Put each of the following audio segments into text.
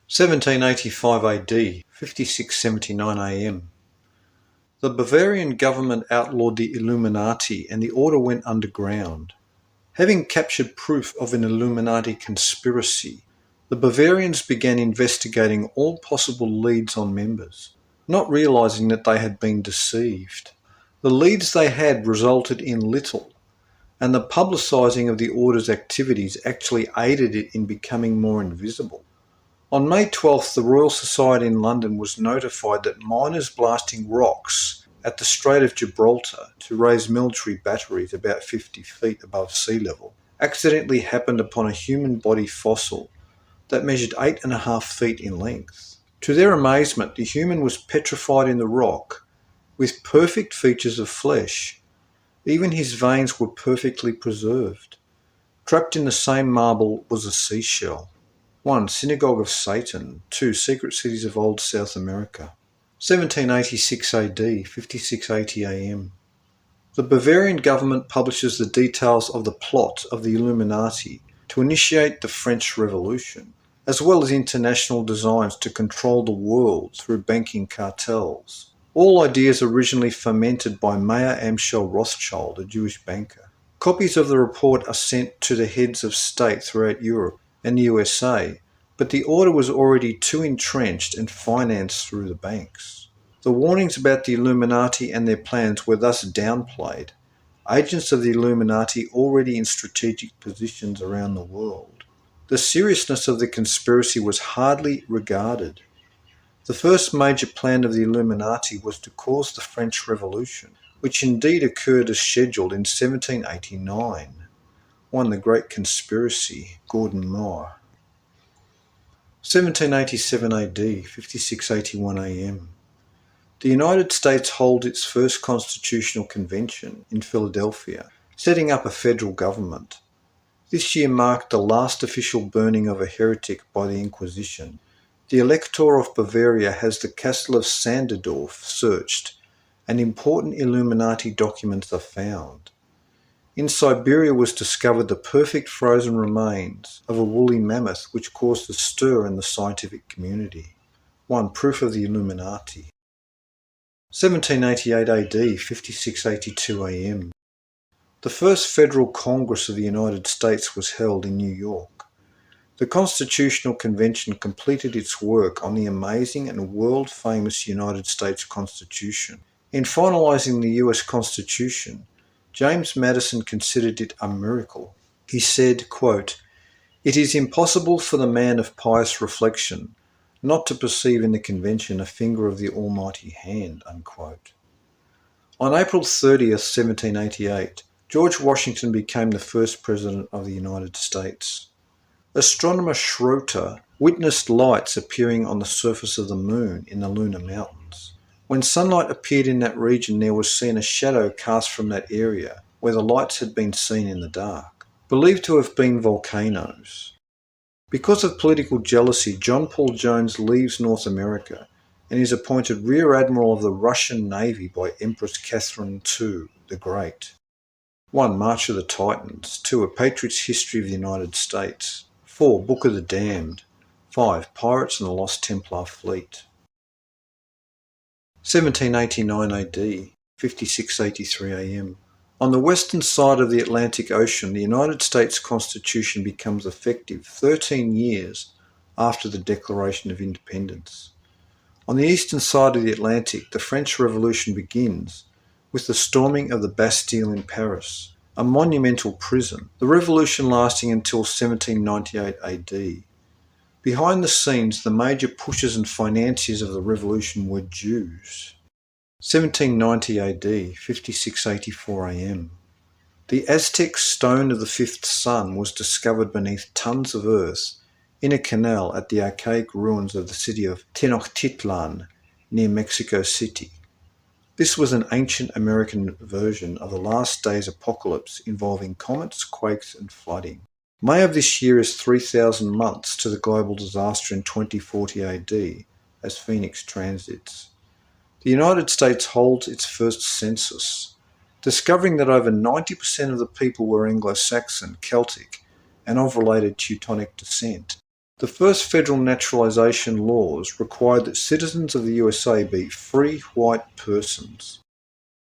1785 AD, 5679 AM. The Bavarian government outlawed the Illuminati and the order went underground. Having captured proof of an Illuminati conspiracy, the Bavarians began investigating all possible leads on members, not realizing that they had been deceived. The leads they had resulted in little, and the publicizing of the order's activities actually aided it in becoming more invisible. On May 12th, the Royal Society in London was notified that miners blasting rocks at the Strait of Gibraltar to raise military batteries about 50 feet above sea level accidentally happened upon a human body fossil that measured 8.5 feet in length. To their amazement, the human was petrified in the rock with perfect features of flesh. Even his veins were perfectly preserved. Trapped in the same marble was a seashell. 1. Synagogue of Satan. 2. Secret cities of old South America. 1786 AD, 5680 AM. The Bavarian government publishes the details of the plot of the Illuminati to initiate the French Revolution, as well as international designs to control the world through banking cartels. All ideas originally fermented by Mayer Amschel Rothschild, a Jewish banker. Copies of the report are sent to the heads of state throughout Europe and the USA, but the order was already too entrenched and financed through the banks. The warnings about the Illuminati and their plans were thus downplayed. Agents of the Illuminati already in strategic positions around the world. The seriousness of the conspiracy was hardly regarded. The first major plan of the Illuminati was to cause the French Revolution, which indeed occurred as scheduled in 1789. 1. The Great Conspiracy, Gordon Moore. 1787 AD, 5681 AM. The United States holds its first constitutional convention in Philadelphia, setting up a federal government. This year marked the last official burning of a heretic by the Inquisition. The Elector of Bavaria has the castle of Sanderdorf searched, and important Illuminati documents are found. In Siberia was discovered the perfect frozen remains of a woolly mammoth which caused a stir in the scientific community. 1. Proof of the Illuminati. 1788 AD, 5682 AM. The first Federal Congress of the United States was held in New York. The Constitutional Convention completed its work on the amazing and world-famous United States Constitution. In finalizing the US Constitution, James Madison considered it a miracle. He said, quote, "It is impossible for the man of pious reflection not to perceive in the convention a finger of the almighty hand." Unquote. On April 30th, 1788, George Washington became the first president of the United States. Astronomer Schroeter witnessed lights appearing on the surface of the moon in the lunar mountains. When sunlight appeared in that region, there was seen a shadow cast from that area where the lights had been seen in the dark, believed to have been volcanoes. Because of political jealousy, John Paul Jones leaves North America and is appointed Rear Admiral of the Russian Navy by Empress Catherine II the Great. 1. March of the Titans. 2. A Patriot's History of the United States. 4. Book of the Damned. 5. Pirates and the Lost Templar Fleet. 1789 AD, 5683 AM. On the western side of the Atlantic Ocean, the United States Constitution becomes effective 13 years after the Declaration of Independence. On the eastern side of the Atlantic, the French Revolution begins with the storming of the Bastille in Paris, a monumental prison, the revolution lasting until 1798 AD. Behind the scenes, the major pushers and financiers of the revolution were Jews. 1790 AD, 5684 AM. The Aztec stone of the fifth sun was discovered beneath tons of earth in a canal at the archaic ruins of the city of Tenochtitlan near Mexico City. This was an ancient American version of the last days apocalypse involving comets, quakes, and flooding. May of this year is 3,000 months to the global disaster in 2040 AD as Phoenix transits. The United States holds its first census, discovering that over 90% of the people were Anglo-Saxon, Celtic, and of related Teutonic descent. The first federal naturalization laws required that citizens of the USA be free white persons.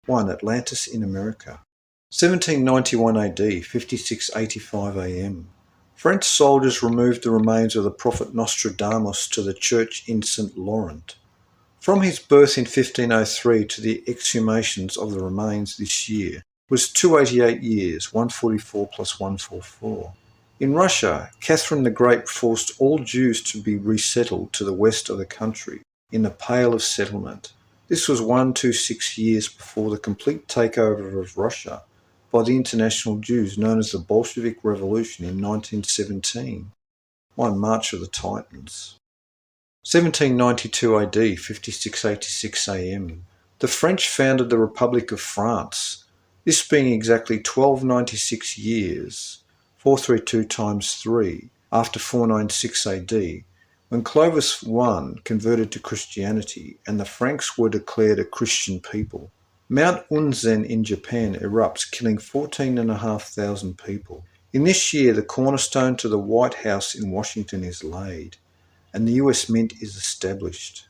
1. Atlantis in America. 1791 AD, 5685 AM. French soldiers removed the remains of the prophet Nostradamus to the church in St. Laurent. From his birth in 1503 to the exhumations of the remains this year was 288 years, 144 plus 144. In Russia, Catherine the Great forced all Jews to be resettled to the west of the country in the Pale of Settlement. This was 126 years before the complete takeover of Russia by the international Jews known as the Bolshevik Revolution in 1917. 1. March of the Titans. 1792 AD, 5686 AM. The French founded the Republic of France, this being exactly 1296 years, 432 times 3, after 496 AD, when Clovis I converted to Christianity and the Franks were declared a Christian people. Mount Unzen in Japan erupts, killing 14,500 people. In this year, the cornerstone to the White House in Washington is laid, and the US Mint is established.